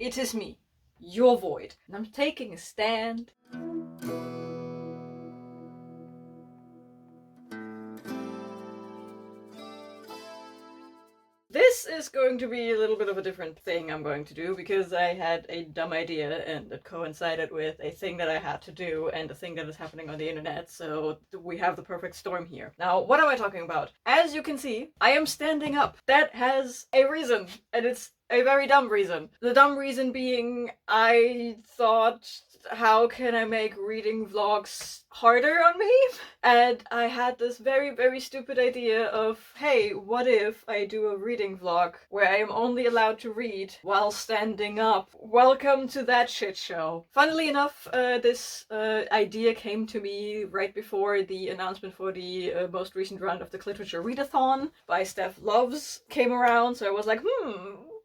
it is me, your void, and I'm taking a stand. This is going to be a little bit of a different thing I'm going to do because I had a dumb idea and it coincided with a thing that I had to do and a thing that is happening on the internet, so we have the perfect storm here. Now, what am I talking about? As you can see, I am standing up. That has a reason, and it's a very dumb reason. The dumb reason being, I thought, how can I make reading vlogs harder on me? And I had this very, very stupid idea of, hey, what if I do a reading vlog where I am only allowed to read while standing up? Welcome to that shit show. Funnily enough, this idea came to me right before the announcement for the most recent round of the Cliteraturethon by Steph came around, so I was like,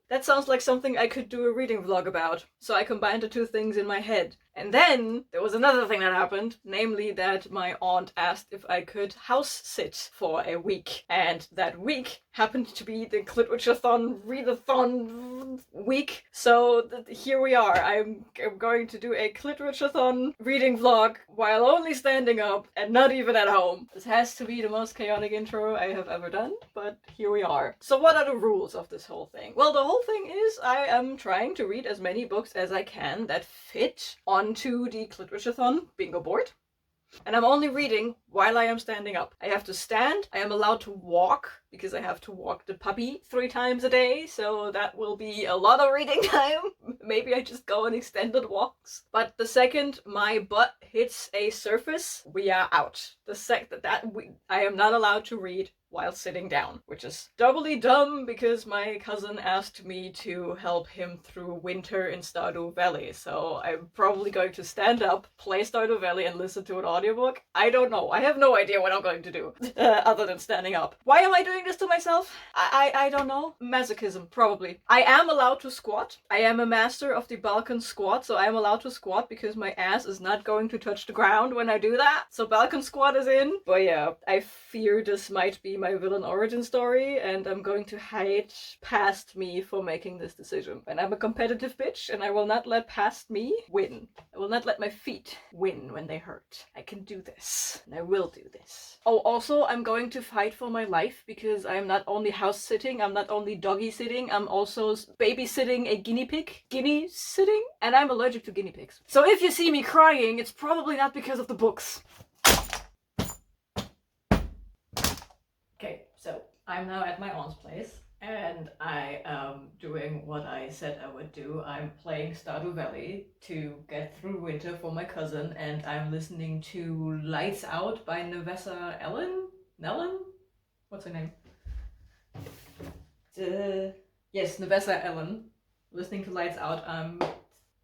that sounds like something I could do a reading vlog about. So I combined the two things in my head. And then there was another thing that happened, namely that my aunt asked if I could house sit for a week. And that week happened to be the Cliteraturethon readathon week. So here we are. I'm going to do a Cliteraturethon reading vlog while only standing up and not even at home. This has to be the most chaotic intro I have ever done, but here we are. So what are the rules of this whole thing? Well, the whole thing is I am trying to read as many books as I can that fit onto the Cliteraturethon bingo board. And I'm only reading while I am standing up. I have to stand, I am allowed to walk, because I have to walk the puppy 3 times a day, so that will be a lot of reading time. Maybe I just go on extended walks. But the second my butt hits a surface, we are out. I am not allowed to read while sitting down, which is doubly dumb because my cousin asked me to help him through winter in Stardew Valley, so I'm probably going to stand up, play Stardew Valley, and listen to an audiobook. I don't know. I have no idea what I'm going to do, other than standing up. Why am I doing this to myself? I don't know. Masochism, probably. I am allowed to squat. I am a master of the Balkan squat, so I am allowed to squat because my ass is not going to touch the ground when I do that. So Balkan squat is in. But yeah, I fear this might be my villain origin story, and I'm going to hide past me for making this decision. And I'm a competitive bitch, and I will not let past me win. I will not let my feet win when they hurt. I can do this, and I will do this. Oh, also, I'm going to fight for my life because I'm not only house sitting, I'm not only doggy sitting, I'm also babysitting a guinea pig. Guinea sitting? And I'm allergic to guinea pigs. So if you see me crying, it's probably not because of the books. Okay, so I'm now at my aunt's place, and I am doing what I said I would do. I'm playing Stardew Valley to get through winter for my cousin, and I'm listening to Lights Out by Navessa Nellen? What's her name? Yes, Navessa Ellen. Listening to Lights Out.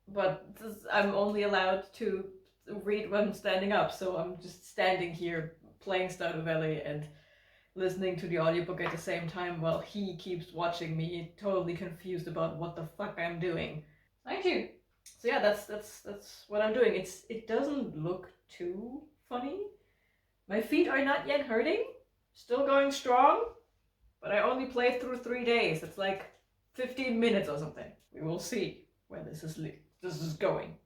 But I'm only allowed to read when I'm standing up, so I'm just standing here playing Stardew Valley and listening to the audiobook at the same time while he keeps watching me, totally confused about what the fuck I'm doing. Thank you. So yeah, that's what I'm doing. It doesn't look too funny. My feet are not yet hurting. Still going strong. But I only played through 3 days. It's like 15 minutes or something. We will see where this is going.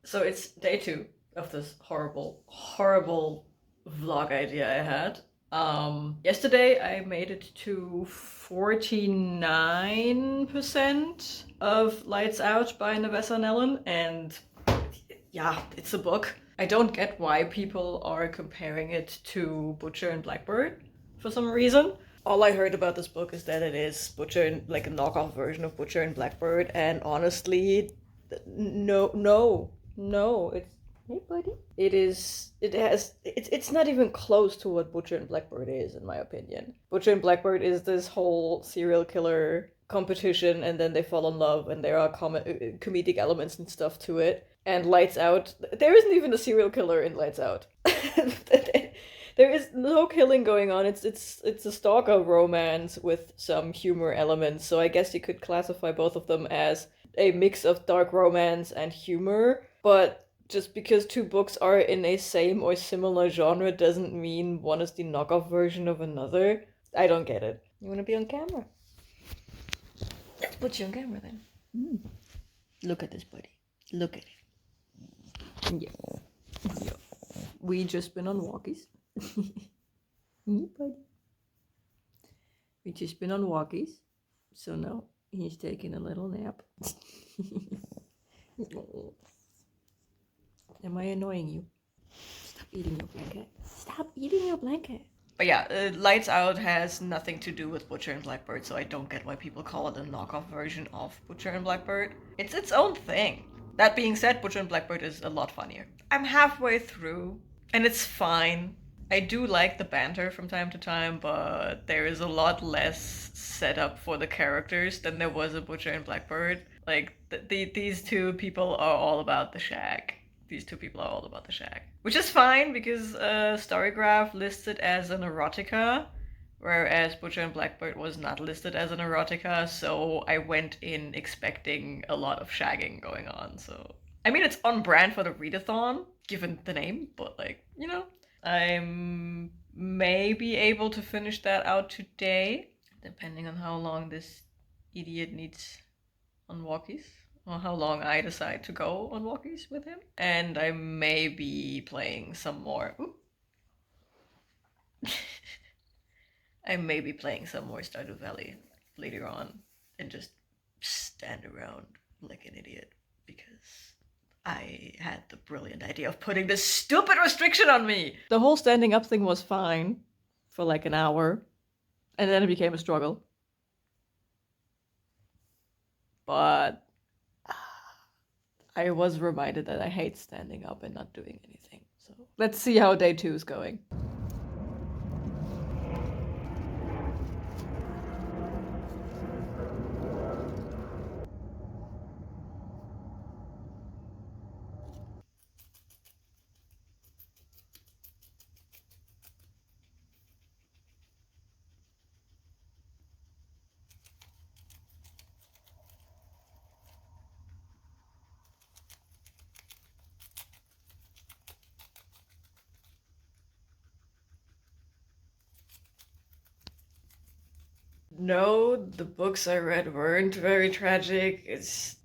So it's day 2 of this horrible, horrible vlog idea I had. Yesterday I made it to 49% of Lights Out by Navessa and Ellen, and yeah, it's a book. I don't get why people are comparing it to Butcher and Blackbird for some reason. All I heard about this book is that it is Butcher and like a knockoff version of Butcher and Blackbird, and honestly, no, it's hey buddy. It's not even close to what Butcher and Blackbird is, in my opinion. Butcher and Blackbird is this whole serial killer competition, and then they fall in love, and there are comedic elements and stuff to it. And Lights Out, there isn't even a serial killer in Lights Out. There is no killing going on. It's a stalker romance with some humor elements. So I guess you could classify both of them as a mix of dark romance and humor. But just because two books are in a same or similar genre doesn't mean one is the knockoff version of another. I don't get it. You want to be on camera? Let's put you on camera then. Look at this, buddy. Look at it. Yeah. We just been on walkies. Yeah, buddy. We just been on walkies. So now he's taking a little nap. Am I annoying you? Stop eating your blanket. Stop eating your blanket. But yeah, Lights Out has nothing to do with Butcher and Blackbird, so I don't get why people call it a knockoff version of Butcher and Blackbird. It's its own thing. That being said, Butcher and Blackbird is a lot funnier. I'm halfway through, and it's fine. I do like the banter from time to time, but there is a lot less setup for the characters than there was in Butcher and Blackbird. Like, these two people are all about the shag. Which is fine, because Storygraph lists it as an erotica, whereas Butcher and Blackbird was not listed as an erotica, so I went in expecting a lot of shagging going on, so... I mean, it's on brand for the readathon, given the name, but like, you know... I'm maybe able to finish that out today, depending on how long this idiot needs on walkies, or how long I decide to go on walkies with him. And I may be playing some more. I may be playing some more Stardew Valley later on, and just stand around like an idiot, because I had the brilliant idea of putting this stupid restriction on me. The whole standing up thing was fine for like an hour, and then it became a struggle. But I was reminded that I hate standing up and not doing anything. So let's see how day 2 is going. No, the books I read weren't very tragic.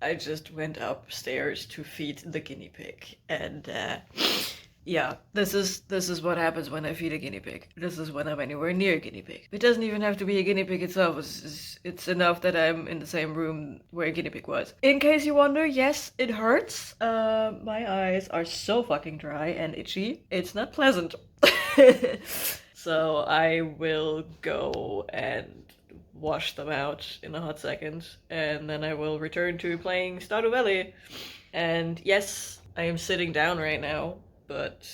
I just went upstairs to feed the guinea pig, and yeah, this is what happens when I feed a guinea pig. This is when I'm anywhere near a guinea pig. It doesn't even have to be a guinea pig itself. It's enough that I'm in the same room where a guinea pig was. In case you wonder, yes, it hurts. My eyes are so fucking dry and itchy. It's not pleasant. So I will go and wash them out in a hot second, and then I will return to playing Stardew Valley. And yes, I am sitting down right now, but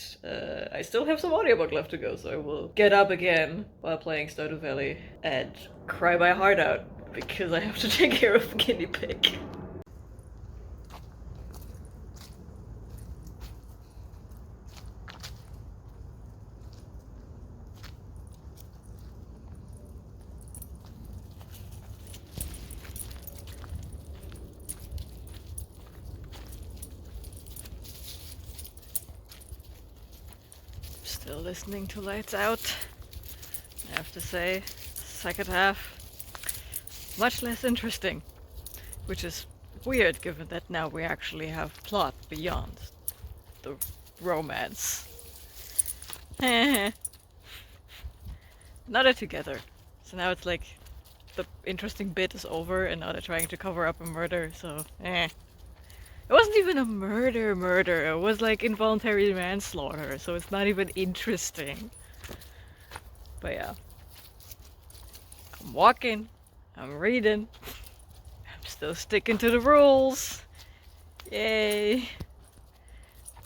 I still have some audiobook left to go, so I will get up again while playing Stardew Valley and cry my heart out because I have to take care of the guinea pig. Still listening to Lights Out. I have to say, second half, much less interesting. Which is weird, given that now we actually have plot beyond the romance. Now they're together. So now it's like the interesting bit is over and now they're trying to cover up a murder, so eh. It wasn't even a murder. It was like involuntary manslaughter, so it's not even interesting. But yeah. I'm walking. I'm reading. I'm still sticking to the rules. Yay.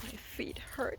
My feet hurt.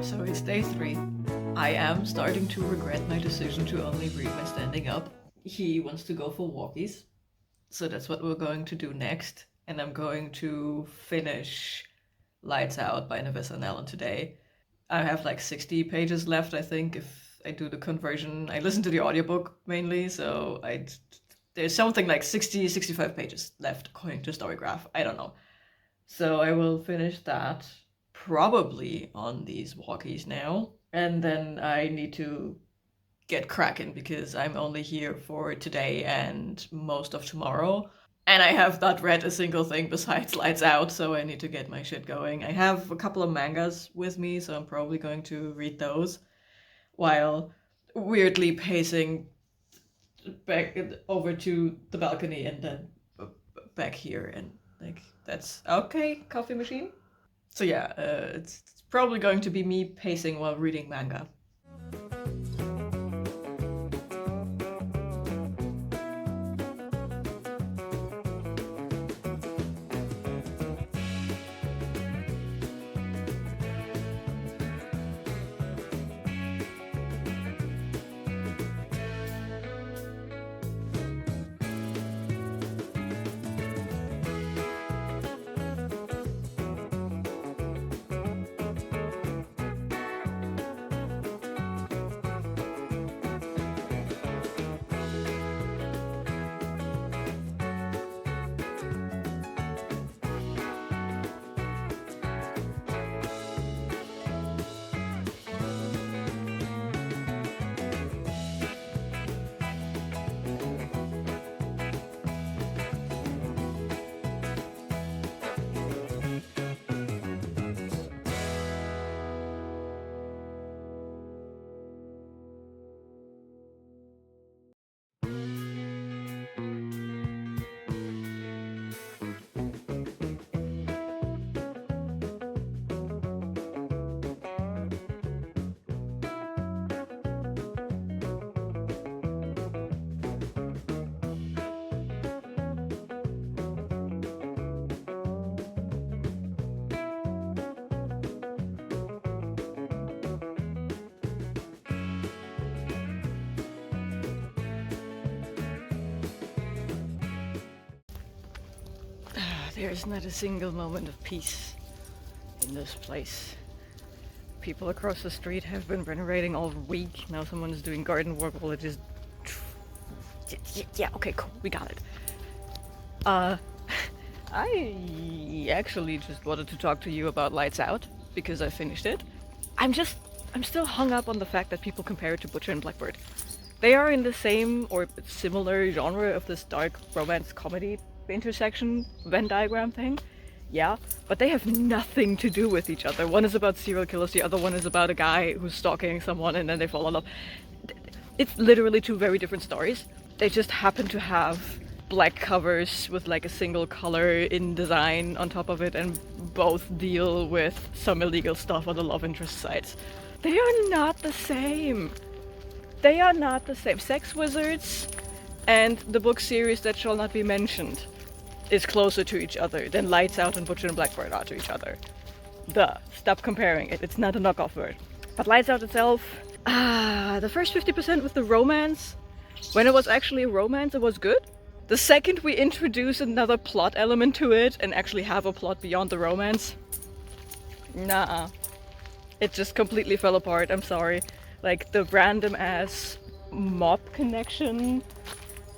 So it's day 3. I am starting to regret my decision to only read my standing up. He wants to go for walkies, so that's what we're going to do next. And I'm going to finish Lights Out by Navessa and Ellen today. I have like 60 pages left, I think, if I do the conversion. I listen to the audiobook mainly, so there's something like 60, 65 pages left according to Storygraph. I don't know. So I will finish that probably on these walkies now. And then I need to get cracking because I'm only here for today and most of tomorrow. And I have not read a single thing besides Lights Out, so I need to get my shit going. I have a couple of mangas with me, so I'm probably going to read those while weirdly pacing back over to the balcony and then back here. And like, that's okay, coffee machine. So yeah, it's probably going to be me pacing while reading manga. There's not a single moment of peace in this place. People across the street have been renovating all week. Now someone is doing garden work while it is... Yeah, okay, cool, we got it. I actually just wanted to talk to you about Lights Out, because I finished it. I'm still hung up on the fact that people compare it to Butcher and Blackbird. They are in the same or similar genre of this dark romance comedy intersection Venn diagram thing. Yeah, but they have nothing to do with each other. One is about serial killers, the other one is about a guy who's stalking someone and then they fall in love. It's literally 2 very different stories. They just happen to have black covers with like a single color in design on top of it, and both deal with some illegal stuff on the love interest sides. They are not the same. They are not the same. Sex Wizards and the book series that shall not be mentioned is closer to each other than Lights Out and Butcher and Blackbird are to each other. Duh. Stop comparing it. It's not a knockoff word. But Lights Out itself, the first 50% with the romance, when it was actually a romance, it was good. The second we introduce another plot element to it and actually have a plot beyond the romance, nah. It just completely fell apart, I'm sorry. Like, the random ass mob connection.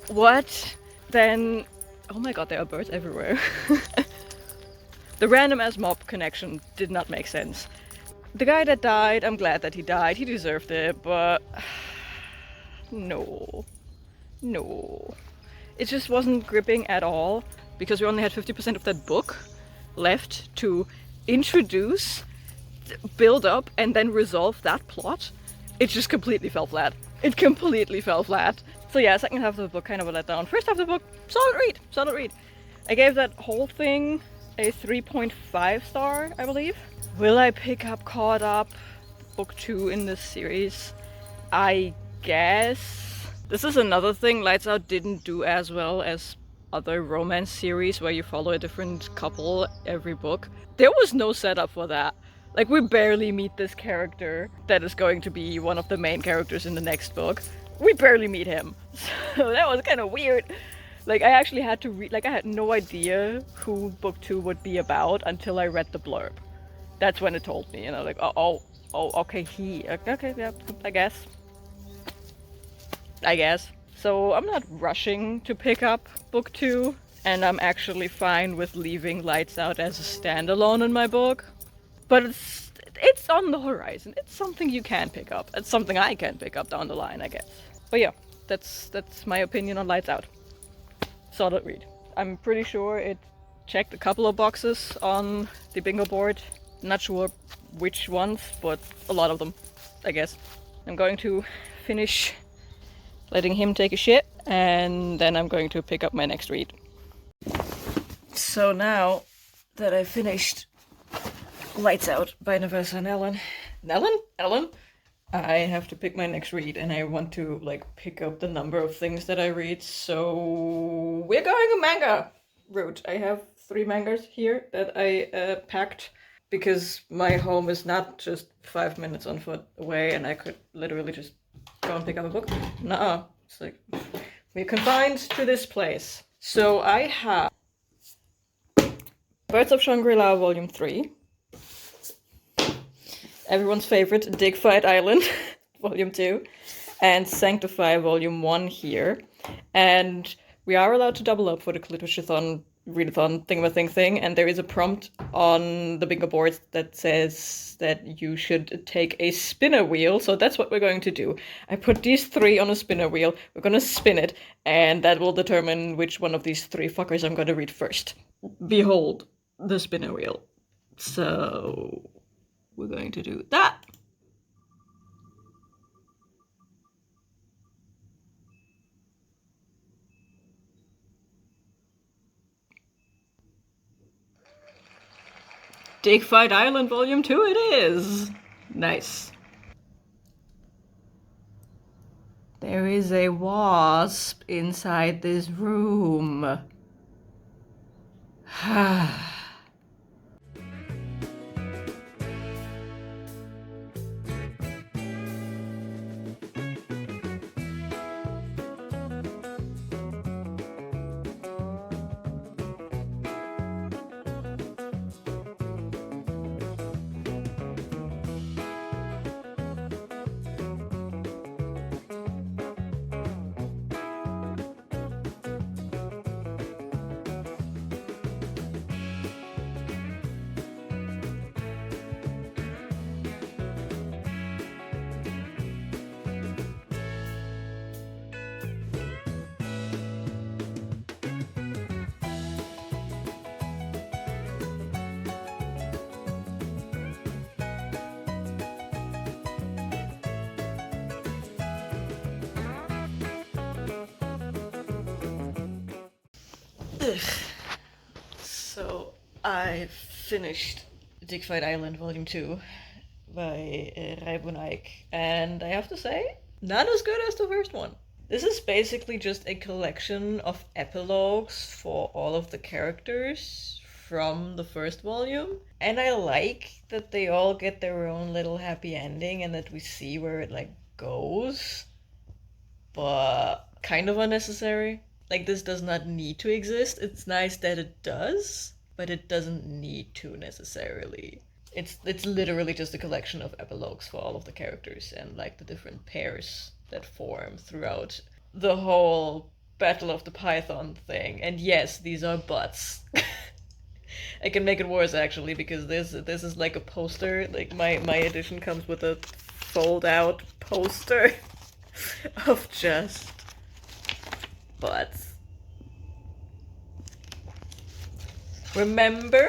What? Then... Oh my god, there are birds everywhere. The random ass mob connection did not make sense. The guy that died, I'm glad that he died, he deserved it, but... No. No. It just wasn't gripping at all, because we only had 50% of that book left to introduce, build up, and then resolve that plot. It just completely fell flat. It completely fell flat. So yeah, second half of the book kind of a letdown. First half of the book, solid read, solid read. I gave that whole thing a 3.5 star, I believe. Will I pick up Caught Up, book 2 in this series? I guess. This is another thing Lights Out didn't do as well as other romance series where you follow a different couple every book. There was no setup for that. Like, we barely meet this character that is going to be one of the main characters in the next book. We barely meet him. So that was kind of weird. Like, I actually had to read, like, I had no idea who book 2 would be about until I read the blurb. That's when it told me, you know, like, oh, okay, okay, yeah, I guess. So I'm not rushing to pick up book 2, and I'm actually fine with leaving Lights Out as a standalone in my book. But it's on the horizon. It's something you can pick up. It's something I can pick up down the line, I guess. But yeah, that's my opinion on Lights Out. Solid read. I'm pretty sure it checked a couple of boxes on the bingo board. Not sure which ones, but a lot of them, I guess. I'm going to finish letting him take a shit, and then I'm going to pick up my next read. So now that I've finished Lights Out by Navessa and Ellen, I have to pick my next read, and I want to, like, pick up the number of things that I read, so we're going a manga route. I have 3 mangas here that I packed, because my home is not just 5 minutes on foot away, and I could literally just go and pick up a book. Nuh-uh. It's like, we're confined to this place. So I have Birds of Shangri-La Volume 3. Everyone's favorite, Dig Fight Island, Volume 2. And Sanctify Volume 1 here. And we are allowed to double up for the Cliteraturethon readathon thing, and there is a prompt on the bingo board that says that you should take a spinner wheel, so that's what we're going to do. I put these 3 on a spinner wheel, we're gonna spin it, and that will determine which one of these 3 fuckers I'm gonna read first. Behold the spinner wheel. So we're going to do that. Dig Fight Island Volume 2 it is! Nice. There is a wasp inside this room. So I finished Dig Fight Island Volume 2 by Reibun, and I have to say, not as good as the first one. This is basically just a collection of epilogues for all of the characters from the first volume, and I like that they all get their own little happy ending and that we see where it, like, goes, but kind of unnecessary. Like, this does not need to exist. It's nice that it does, but it doesn't need to necessarily. It's literally just a collection of epilogues for all of the characters and like the different pairs that form throughout the whole Battle of the Python thing. And yes, these are butts. I can make it worse actually because this is like a poster. Like my edition comes with a fold out poster of just butts. Remember,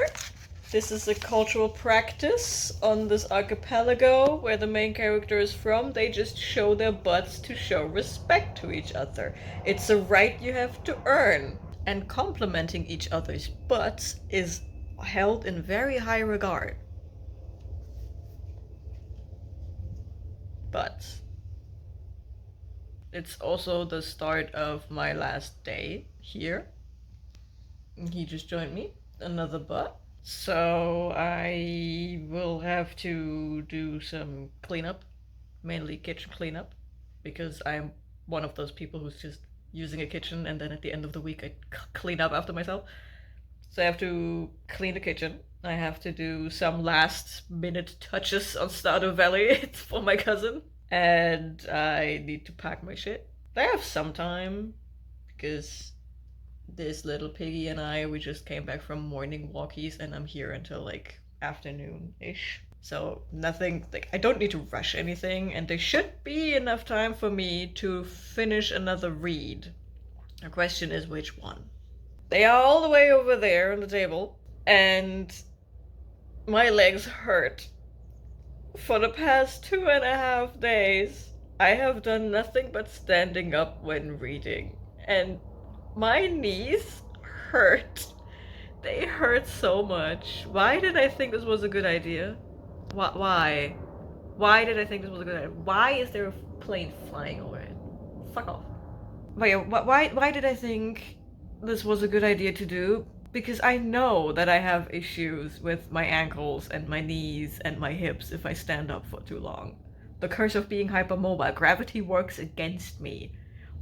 this is a cultural practice on this archipelago where the main character is from. They just show their butts to show respect to each other. It's a right you have to earn. And complimenting each other's butts is held in very high regard. But it's also the start of my last day here. He just joined me. Another butt. So I will have to do some cleanup, mainly kitchen cleanup, because I'm one of those people who's just using a kitchen and then at the end of the week I clean up after myself. So I have to clean the kitchen. I have to do some last minute touches on Stardew Valley for my cousin. And I need to pack my shit. I have some time because this little piggy and we just came back from morning walkies and I'm here until like afternoon-ish. So nothing, like I don't need to rush anything and there should be enough time for me to finish another read. The question is which one? They are all the way over there on the table and my legs hurt. For the past 2.5 days, I have done nothing but standing up when reading. And my knees hurt. They hurt so much. Why did I think this was a good idea? Why? Why did I think this was a good idea? Why is there a plane flying over it? Fuck off. But yeah, why did I think this was a good idea to do? Because I know that I have issues with my ankles and my knees and my hips if I stand up for too long. The curse of being hypermobile. Gravity works against me.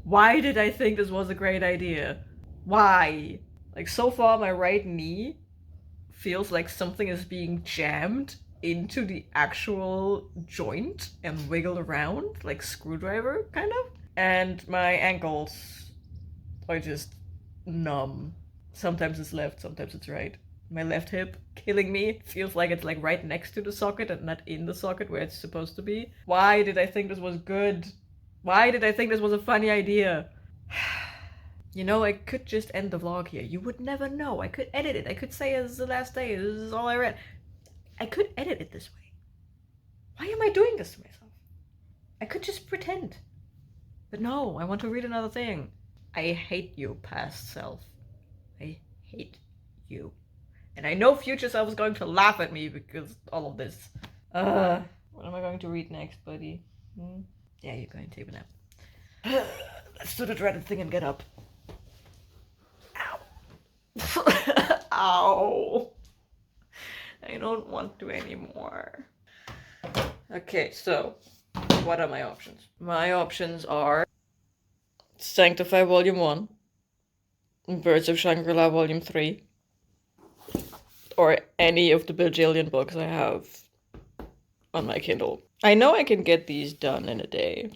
Why did I think this was a great idea? Why? Like, so far, my right knee feels like something is being jammed into the actual joint and wiggled around, like screwdriver, kind of. And my ankles are just numb. Sometimes it's left, sometimes it's right. My left hip killing me. It feels like it's like right next to the socket and not in the socket where it's supposed to be. Why did I think this was good? Why did I think this was a funny idea? You know, I could just end the vlog here. You would never know. I could edit it. I could say it's the last day. This is all I read. I could edit it this way. Why am I doing this to myself? I could just pretend. But no, I want to read another thing. I hate you, past self. I hate you. And I know future self is going to laugh at me because all of this. What am I going to read next, buddy? Yeah, you're going to take a nap. Let's do the dreaded thing and get up. Ow. Ow. I don't want to anymore. Okay, so what are my options? My options are Sanctify Volume 1, Birds of Shangri-La Volume 3, or any of the bajillion books I have on my Kindle. I know I can get these done in a day.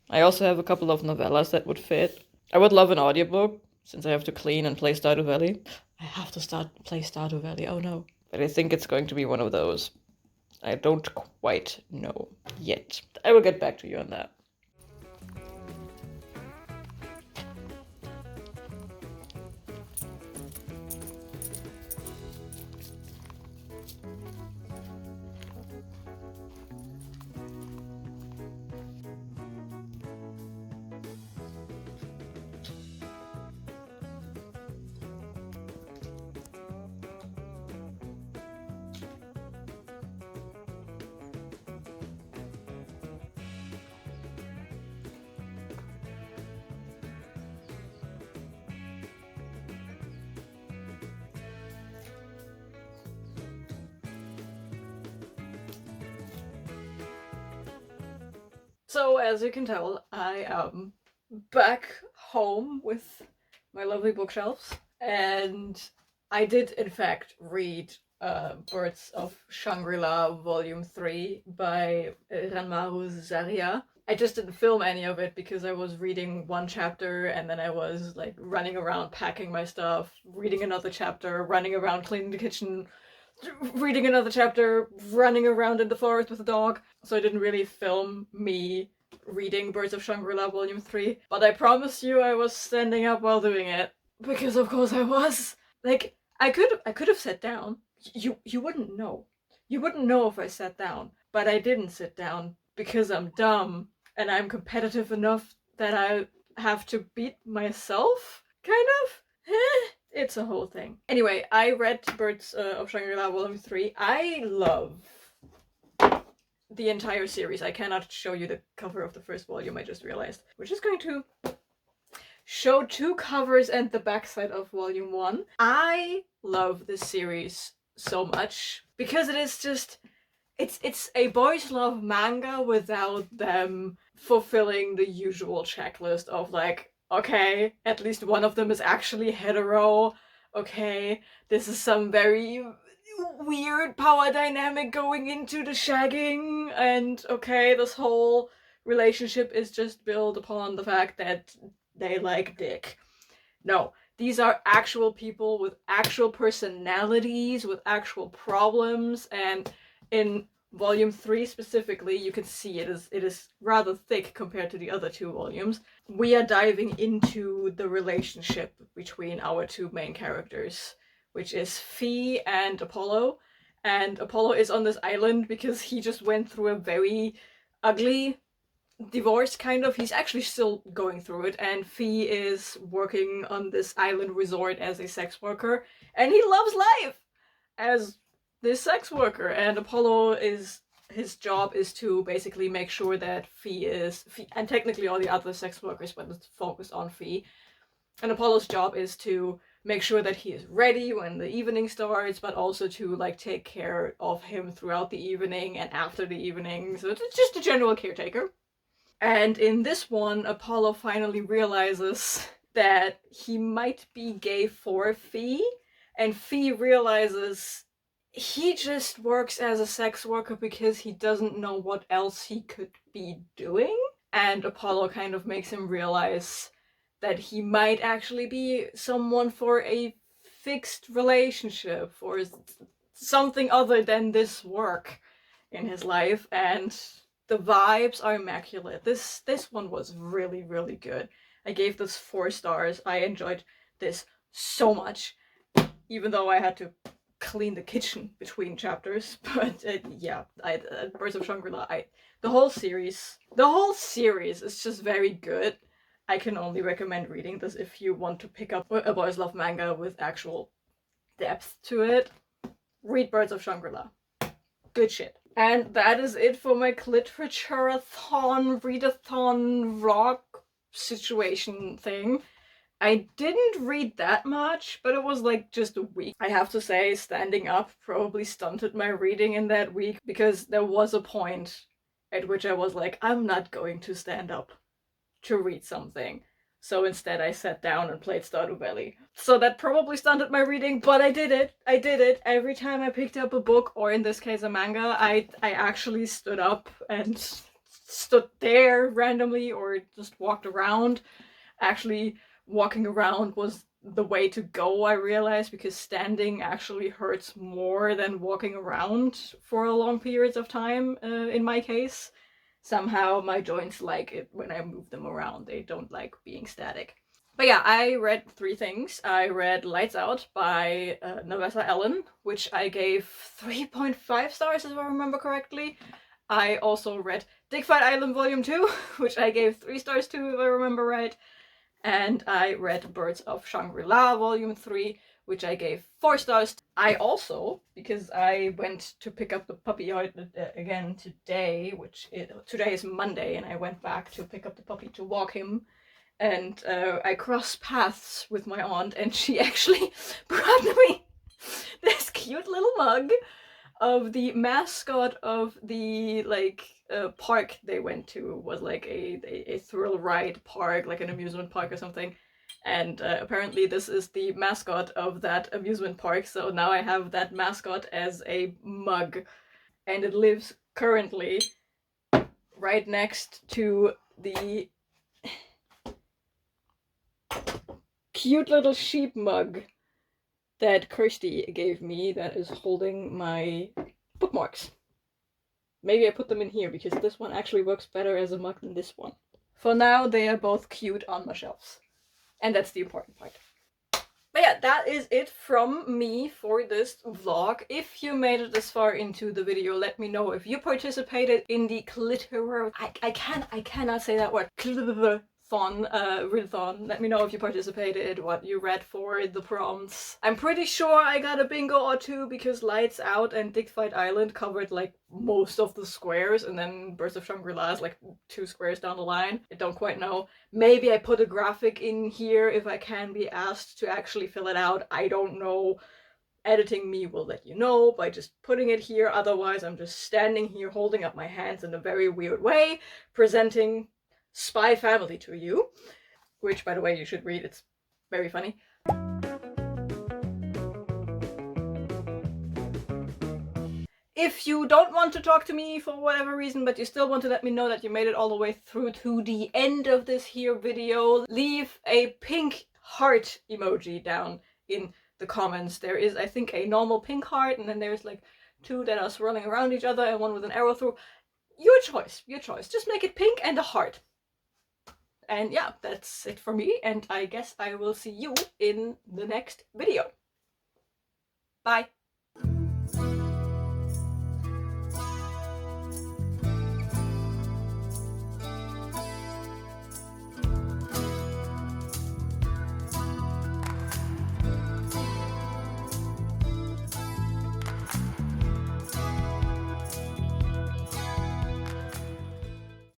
I also have a couple of novellas that would fit. I would love an audiobook, since I have to clean and play Stardew Valley. I have to play Stardew Valley, oh no. But I think it's going to be one of those. I don't quite know yet. I will get back to you on that. So, as you can tell, I am back home with my lovely bookshelves, and I did in fact read Birds of Shangri-La Volume 3 by Ranmaru Zariya. I just didn't film any of it because I was reading one chapter and then I was like running around packing my stuff, reading another chapter, running around cleaning the kitchen, reading another chapter, running around in the forest with a dog. So I didn't really film me reading Birds of Shangri-La Volume 3. But I promise you I was standing up while doing it. Because of course I was. Like, I could have sat down. You wouldn't know. You wouldn't know if I sat down. But I didn't sit down because I'm dumb and I'm competitive enough that I have to beat myself, kind of. It's a whole thing. Anyway, I read Birds of Shangri-La Volume 3. I love the entire series. I cannot show you the cover of the first volume, I just realized. We're just going to show two covers and the backside of Volume 1. I love this series so much because it is just... It's a boys love manga without them fulfilling the usual checklist of like, okay, at least one of them is actually hetero. Okay, this is some very weird power dynamic going into the shagging, and okay, this whole relationship is just built upon the fact that they like dick. No, these are actual people with actual personalities, with actual problems, and in Volume 3 specifically, you can see it is rather thick compared to the other two volumes. We are diving into the relationship between our two main characters, which is Fee and Apollo. And Apollo is on this island because he just went through a very ugly divorce, kind of. He's actually still going through it, and Fee is working on this island resort as a sex worker, and he loves life as this sex worker. And Apollo his job is to basically make sure that Fee, and technically all the other sex workers, but let's focus on Fee. And Apollo's job is to make sure that he is ready when the evening starts, but also to like take care of him throughout the evening and after the evening. So it's just a general caretaker. And in this one, Apollo finally realizes that he might be gay for Fee, and Fee realizes he just works as a sex worker because he doesn't know what else he could be doing. And Apollo kind of makes him realize that he might actually be someone for a fixed relationship, or something other than this work in his life. And the vibes are immaculate. This one was really, really good. I gave this 4 stars. I enjoyed this so much, even though I had to clean the kitchen between chapters. But yeah, Birds of Shangri-La, the whole series is just very good. I can only recommend reading this if you want to pick up a boys love manga with actual depth to it. Read Birds of Shangri-La. Good shit. And that is it for my Cliteraturethon, readathon, vlog situation thing. I didn't read that much, but it was like just a week. I have to say, standing up probably stunted my reading in that week, because there was a point at which I was like, I'm not going to stand up to read something. So instead I sat down and played Stardew Valley. So that probably stunted my reading, but I did it. I did it. Every time I picked up a book, or in this case a manga, I actually stood up and stood there randomly or just walked around. Actually, walking around was the way to go, I realized, because standing actually hurts more than walking around for long periods of time, in my case. Somehow my joints like it when I move them around. They don't like being static. But yeah, I read 3 things. I read Lights Out by Navessa Ellen, which I gave 3.5 stars if I remember correctly. I also read Dig Fight Island Volume 2, which I gave 3 stars to if I remember right. And I read Birds of Shangri-La Volume 3, which I gave 4 stars. I also, because I went to pick up the puppy again today, today is Monday, and I went back to pick up the puppy to walk him, and I crossed paths with my aunt, and she actually brought me this cute little mug of the mascot of the park they went to. Was like a thrill ride park, like an amusement park or something. And apparently this is the mascot of that amusement park, so now I have that mascot as a mug. And it lives currently right next to the cute little sheep mug that Kirsty gave me that is holding my bookmarks. Maybe I put them in here because this one actually works better as a mug than this one. For now, they are both cute on my shelves. And that's the important part. But yeah, that is it from me for this vlog. If you made it this far into the video, let me know if you participated in the I cannot say that word. Readathon. Let me know if you participated, what you read for the prompts. I'm pretty sure I got a bingo or two because Lights Out and Digfight Island covered like most of the squares, and then Birds of Shangri-La is like 2 squares down the line. I don't quite know. Maybe I put a graphic in here if I can be asked to actually fill it out. I don't know. Editing me will let you know by just putting it here. Otherwise, I'm just standing here holding up my hands in a very weird way, presenting Spy Family to you, which, by the way, you should read. It's very funny. If you don't want to talk to me for whatever reason, but you still want to let me know that you made it all the way through to the end of this here video, leave a pink heart emoji down in the comments. There is, I think, a normal pink heart, and then there's like 2 that are swirling around each other and 1 with an arrow through. Your choice, your choice. Just make it pink and a heart. And yeah, that's it for me, and I guess I will see you in the next video. Bye!